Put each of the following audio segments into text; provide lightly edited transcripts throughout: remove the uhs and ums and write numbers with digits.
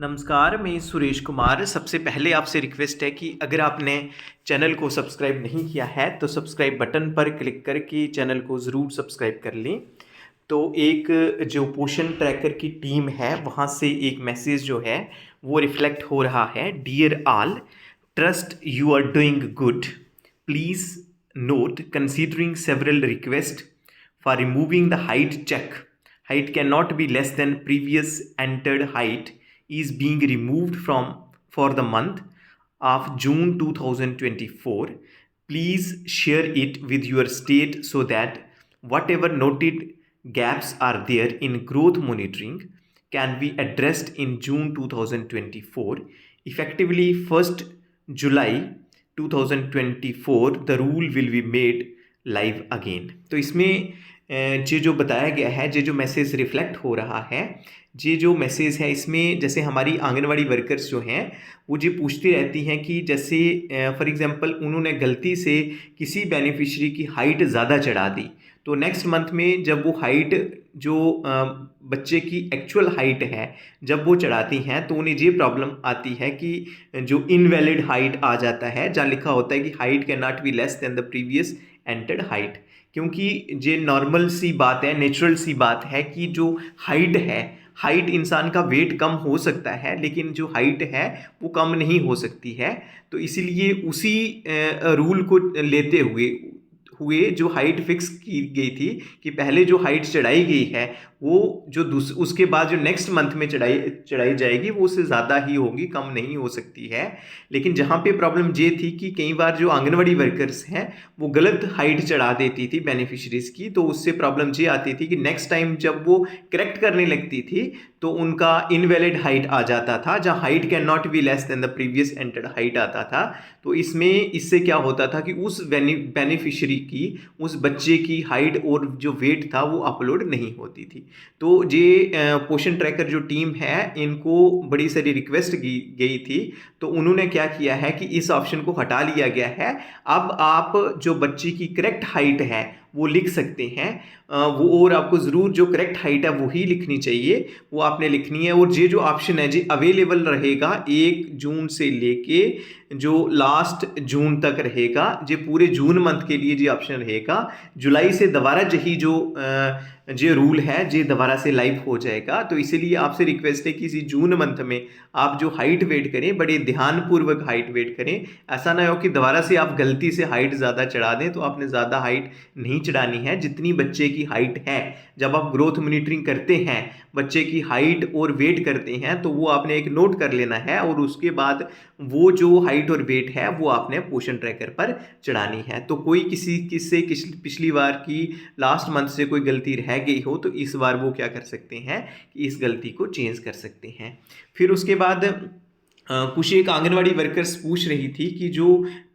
नमस्कार, मैं सुरेश कुमार। सबसे पहले आपसे रिक्वेस्ट है कि अगर आपने चैनल को सब्सक्राइब नहीं किया है तो सब्सक्राइब बटन पर क्लिक करके चैनल को ज़रूर सब्सक्राइब कर लें। तो एक जो पोषण ट्रैकर की टीम है वहाँ से एक मैसेज जो है वो रिफ्लेक्ट हो रहा है। Dear all, trust you are doing good. Please note considering several request for removing the height check. Height cannot be less than previous entered height is being removed from for the month of June 2024. Please share it with your state so that whatever noted gaps are there in growth monitoring can be addressed in June 2024. Effectively 1st July 2024 the rule will be made live again. तो इसमें ये जो बताया गया है, ये जो message reflect हो रहा है, ये जो मैसेज है इसमें जैसे हमारी आंगनवाड़ी वर्कर्स जो हैं वो ये पूछती रहती हैं कि जैसे फॉर एग्जांपल उन्होंने गलती से किसी बेनिफिशियरी की हाइट ज़्यादा चढ़ा दी, तो नेक्स्ट मंथ में जब वो हाइट जो बच्चे की एक्चुअल हाइट है जब वो चढ़ाती हैं तो उन्हें ये प्रॉब्लम आती है कि जो इनवैलिड हाइट आ जाता है, जहाँ लिखा होता है कि height can not be less than the previous entered height. क्योंकि ये नॉर्मल सी बात है, नेचुरल सी बात है कि जो हाइट है, हाइट इंसान का वेट कम हो सकता है लेकिन जो हाइट है वो कम नहीं हो सकती है। तो इसीलिए उसी रूल को लेते हुए जो हाइट फिक्स की गई थी कि पहले जो हाइट चढ़ाई गई है वो जो उसके बाद जो नेक्स्ट मंथ में चढ़ाई जाएगी वो उससे ज़्यादा ही होगी, कम नहीं हो सकती है। लेकिन जहाँ पे प्रॉब्लम ये थी कि कई बार जो आंगनवाड़ी वर्कर्स हैं वो गलत हाइट चढ़ा देती थी बेनिफिशरीज़ की, तो उससे प्रॉब्लम ये आती थी कि नेक्स्ट टाइम जब वो करेक्ट करने लगती थी तो उनका इनवैलिड हाइट आ जाता था, जहाँ height can not be less than the previous entered height आता था। तो इससे क्या होता था कि उस बेनिफिशरी की, उस बच्चे की हाइट और जो वेट था वो अपलोड नहीं होती थी। तो ये पोषण ट्रैकर जो टीम है इनको बड़ी सारी रिक्वेस्ट की गई थी, तो उन्होंने क्या किया है कि इस ऑप्शन को हटा लिया गया है। अब आप जो बच्चे की करेक्ट हाइट है वो लिख सकते हैं, वो और आपको ज़रूर जो करेक्ट हाइट है वो ही लिखनी चाहिए, वो आपने लिखनी है। और ये जो ऑप्शन है जी अवेलेबल रहेगा 1 जून से लेके जो लास्ट जून तक रहेगा। ये पूरे जून मंथ के लिए ये ऑप्शन रहेगा। जुलाई से दोबारा यही जो रूल है ये दोबारा से लाइव हो जाएगा। तो इसीलिए आपसे रिक्वेस्ट है कि इसी जून मंथ में आप जो हाइट वेट करें बड़े ध्यानपूर्वक हाइट वेट करें। ऐसा ना हो कि दोबारा से आप गलती से हाइट ज़्यादा चढ़ा दें, तो आपने ज़्यादा हाइट नहीं चढ़ानी है। जितनी बच्चे की हाइट है, जब आप ग्रोथ मॉनिटरिंग करते हैं बच्चे की हाइट और वेट करते हैं तो वो आपने एक नोट कर लेना है और उसके बाद वो जो हाइट और वेट है वो आपने पोषण ट्रैकर पर चढ़ानी है। तो कोई किससे पिछली बार की लास्ट मंथ से कोई गलती रह गई हो तो इस बार वो क्या कर सकते हैं कि इस गलती को चेंज कर सकते हैं। फिर उसके बाद कुछ एक आंगनवाड़ी वर्कर्स पूछ रही थी कि जो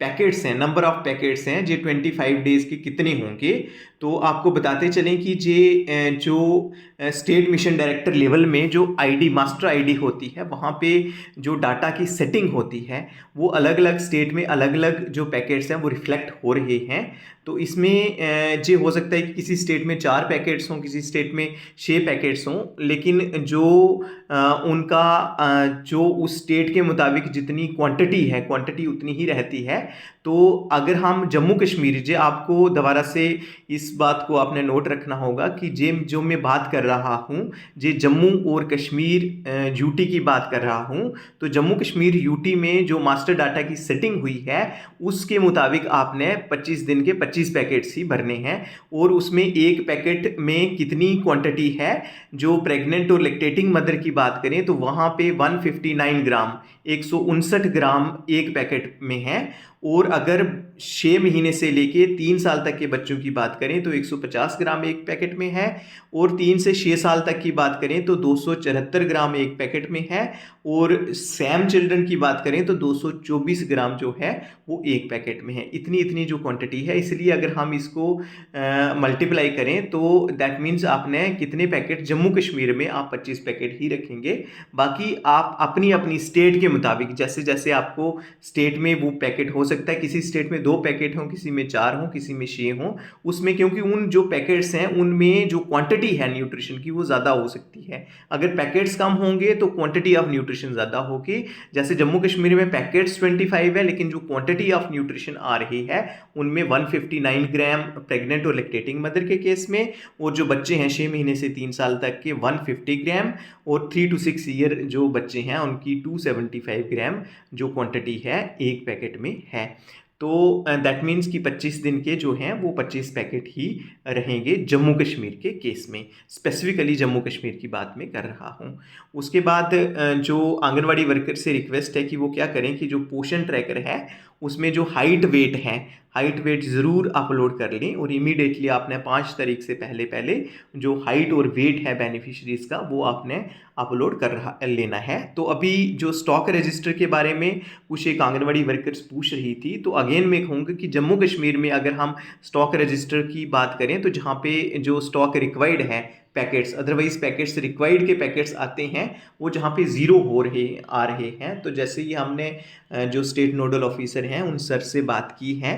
पैकेट्स हैं, नंबर ऑफ पैकेट्स हैं जो 25 डेज़ के कितने होंगे। तो आपको बताते चलें कि ये जो स्टेट मिशन डायरेक्टर लेवल में जो आईडी, मास्टर आईडी होती है, वहाँ पे जो डाटा की सेटिंग होती है वो अलग अलग स्टेट में अलग अलग जो पैकेट्स हैं वो रिफ्लेक्ट हो रहे हैं। तो इसमें ये हो सकता है कि किसी स्टेट में 4 पैकेट्स हों, किसी स्टेट में 6 पैकेट्स हों, लेकिन जो उनका जो उस स्टेट के मुताबिक जितनी क्वांटिटी है, क्वांटिटी उतनी ही रहती है। तो अगर हम जम्मू कश्मीर, जे आपको दोबारा से इस बात को आपने नोट रखना होगा कि जो मैं बात कर रहा हूँ जे जम्मू और कश्मीर यूटी की बात कर रहा हूँ, तो जम्मू कश्मीर यूटी में जो मास्टर डाटा की सेटिंग हुई है उसके मुताबिक आपने 25 दिन के 25 पैकेट्स ही भरने हैं। और उसमें एक पैकेट में कितनी क्वांटिटी है, जो प्रेग्नेंट और लैक्टेटिंग मदर की बात करें तो वहाँ पे 159 ग्राम, 159 ग्राम एक पैकेट में है। और अगर 6 महीने से लेके 3 साल तक के बच्चों की बात करें तो 150 ग्राम एक पैकेट में है। और 3 से 6 साल तक की बात करें तो 274 ग्राम एक पैकेट में है। और सैम चिल्ड्रन की बात करें तो 224 ग्राम जो है वो एक पैकेट में है। इतनी जो क्वांटिटी है, इसलिए अगर हम इसको मल्टीप्लाई करें तो दैट मीन्स आपने कितने पैकेट, जम्मू कश्मीर में आप 25 पैकेट ही रखेंगे। बाकी आप अपनी अपनी स्टेट के मुताबिक, जैसे जैसे आपको स्टेट में वो पैकेट हो सकता है किसी स्टेट में 2 पैकेट हों, किसी में 4 हों, किसी में 6 हों, उसमें क्योंकि उन जो पैकेट्स हैं उनमें जो क्वांटिटी है न्यूट्रिशन की वो ज़्यादा हो सकती है। अगर पैकेट्स कम होंगे तो क्वांटिटी ऑफ न्यूट्रिशन ज़्यादा होगी। जैसे जम्मू कश्मीर में पैकेट्स 25 है, लेकिन जो क्वांटिटी ऑफ न्यूट्रिशन आ रही है उनमें 159 ग्राम प्रेग्नेंट और लैक्टेटिंग मदर के केस में, और जो बच्चे हैं 6 महीने से 3 साल तक के 150 ग्राम, और 3 to 6 ईयर जो बच्चे हैं उनकी 275 ग्राम जो क्वांटिटी है एक पैकेट में है। तो दैट मीन्स कि 25 दिन के जो हैं वो 25 पैकेट ही रहेंगे जम्मू कश्मीर के केस में। स्पेसिफिकली जम्मू कश्मीर की बात मैं कर रहा हूँ। उसके बाद जो आंगनवाड़ी वर्कर से रिक्वेस्ट है कि वो क्या करें कि जो पोषण ट्रैकर है उसमें जो हाइट वेट है, हाइट वेट ज़रूर अपलोड कर लें, और इमीडिएटली आपने 5 तारीख से पहले पहले जो हाइट और वेट है बेनिफिशरीज का वो आपने अपलोड कर लेना है। तो अभी जो स्टॉक रजिस्टर के बारे में कुछ एक आंगनवाड़ी वर्कर्स पूछ रही थी, तो अगेन मैं कहूँगा कि जम्मू कश्मीर में अगर हम स्टॉक रजिस्टर की बात करें तो जहाँ पे जो स्टॉक रिक्वायर्ड है पैकेट्स, अदरवाइज पैकेट्स रिक्वायर्ड के पैकेट्स आते हैं वो जहाँ पे ज़ीरो आ रहे हैं। तो जैसे ही हमने जो स्टेट नोडल ऑफिसर हैं उन सर से बात की है,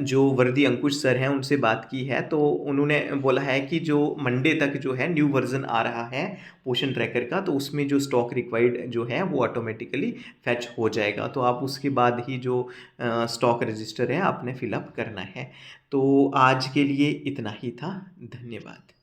जो वर्दी अंकुश सर हैं उनसे बात की है, तो उन्होंने बोला है कि जो मंडे तक जो है न्यू वर्जन आ रहा है पोषण ट्रैकर का, तो उसमें जो स्टॉक रिक्वायर्ड जो है वो ऑटोमेटिकली फैच हो जाएगा। तो आप उसके बाद ही जो स्टॉक रजिस्टर है आपने फिलअप करना है। तो आज के लिए इतना ही था। धन्यवाद।